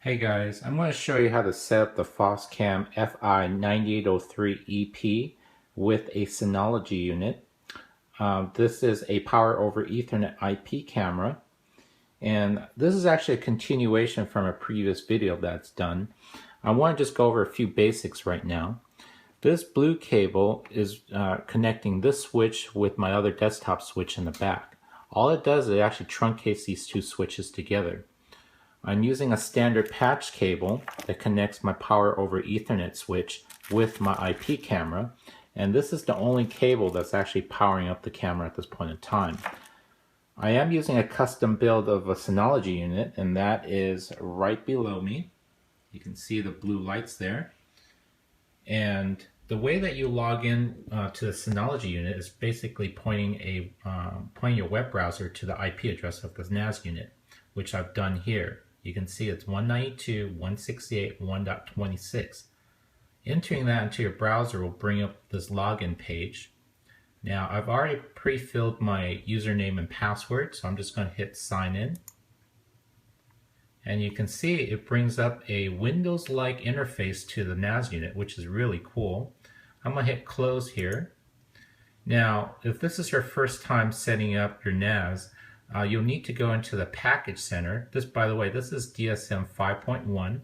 Hey guys, I'm going to show you how to set up the Foscam FI9803ep with a Synology unit. This is a Power over Ethernet IP camera, and this is actually a continuation from a previous video that's done. I want to just go over a few basics right now. This blue cable is connecting this switch with my other desktop switch in the back. All it does is it actually truncates these two switches together. I'm using a standard patch cable that connects my Power over Ethernet switch with my IP camera, and this is the only cable that's actually powering up the camera at this point in time. I am using a custom build of a Synology unit, and that is right below me. You can see the blue lights there. And the way that you log in to the Synology unit is basically pointing your web browser to the IP address of the NAS unit, which I've done here. You can see it's 192.168.1.26. Entering that into your browser will bring up this login page. Now I've already pre-filled my username and password, so I'm just going to hit sign in. And you can see it brings up a Windows-like interface to the NAS unit, which is really cool. I'm going to hit close here. Now, if this is your first time setting up your NAS, you'll need to go into the package center. This, by the way, this is DSM 5.1.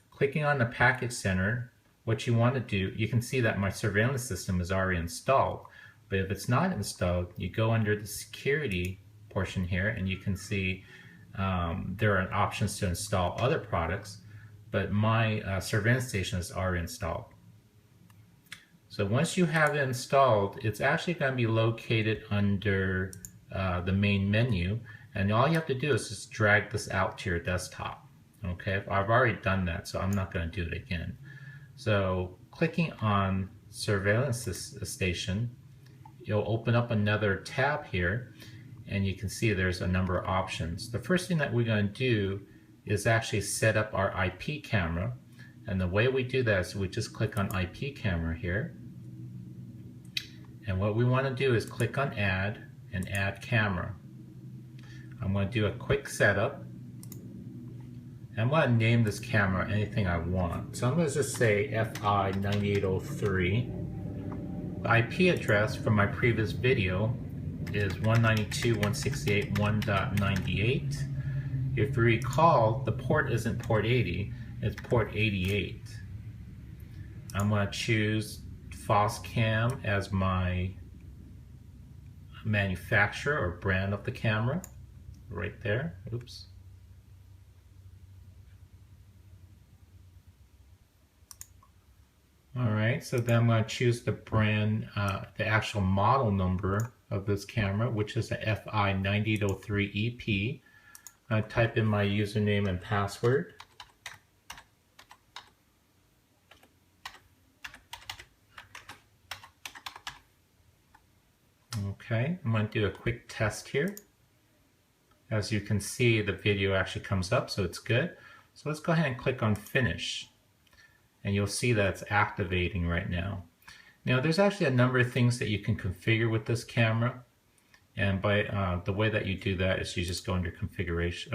Clicking on the package center, what you want to do, you can see that my surveillance system is already installed. But if it's not installed, you go under the security portion here, and you can see there are options to install other products, but my surveillance station is already installed. So once you have it installed, it's actually going to be located under the main menu, and all you have to do is just drag this out to your desktop. Okay, I've already done that, so I'm not going to do it again. So clicking on surveillance station, you'll open up another tab here, and you can see there's a number of options. The first thing that we're going to do is actually set up our IP camera, and the way we do that is we just click on IP camera here, and what we want to do is click on add and add camera. I'm going to do a quick setup. I'm going to name this camera anything I want. So I'm going to just say FI9803. The IP address from my previous video is 192.168.1.98. If you recall, the port isn't port 80, it's port 88. I'm going to choose Foscam as my manufacturer or brand of the camera right there. Oops. Alright, so then I'm going to choose the brand, the actual model number of this camera, which is the FI9803ep. I type in my username and password. Okay, I'm going to do a quick test here. As you can see, the video actually comes up, so it's good. So let's go ahead and click on finish. And you'll see that it's activating right now. Now there's actually a number of things that you can configure with this camera. And by the way that you do that is you just go under configuration,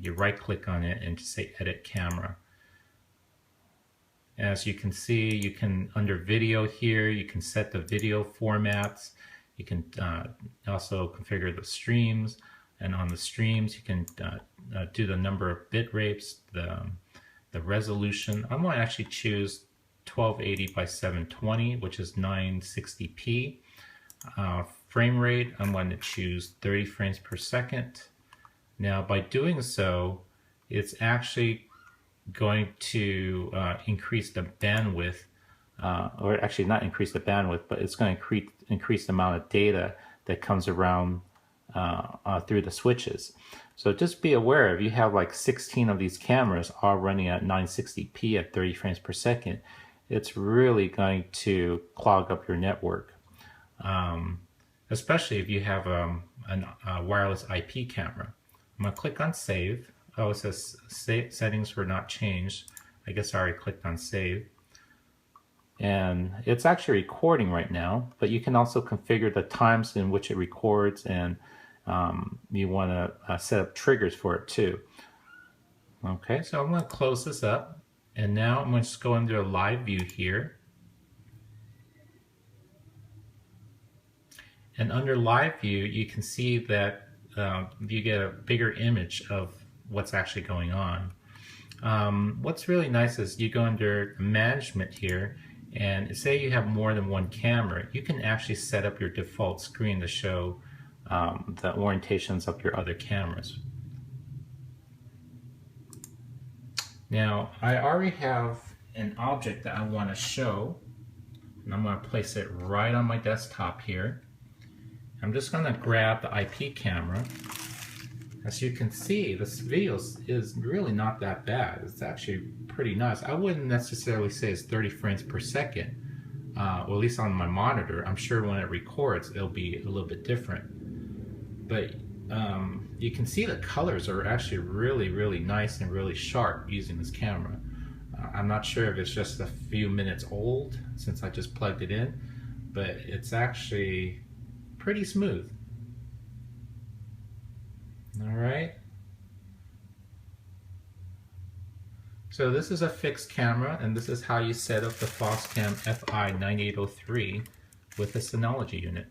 you right click on it and just say edit camera. As you can see, you can, under video here, you can set the video formats. You can also configure the streams, and on the streams you can do the number of bit rates, the resolution. I'm going to actually choose 1280 by 720, which is 960p. Frame rate, I'm going to choose 30 frames per second. Now by doing so, it's actually going to increase the bandwidth, or actually not increase the bandwidth, but it's going to increase the amount of data that comes around through the switches. So just be aware, if you have like 16 of these cameras all running at 960p at 30 frames per second, it's really going to clog up your network, especially if you have a wireless IP camera. I'm going to click on save. Oh, it says settings were not changed. I guess I already clicked on save. And it's actually recording right now, but you can also configure the times in which it records, and you want to set up triggers for it too. Okay, so I'm going to close this up, and now I'm going to just go into a live view here. And under live view, you can see that you get a bigger image of what's actually going on. What's really nice is you go under management here, and say you have more than one camera, you can actually set up your default screen to show the orientations of your other cameras. Now, I already have an object that I want to show, and I'm going to place it right on my desktop here. I'm just going to grab the IP camera. As you can see, this video is really not that bad. It's actually pretty nice. I wouldn't necessarily say it's 30 frames per second, or at least on my monitor. I'm sure when it records, it'll be a little bit different. But you can see the colors are actually really nice and really sharp using this camera. I'm not sure if it's just a few minutes old since I just plugged it in, but it's actually pretty smooth. Alright. So this is a fixed camera, and this is how you set up the Foscam FI9803 with the Synology unit.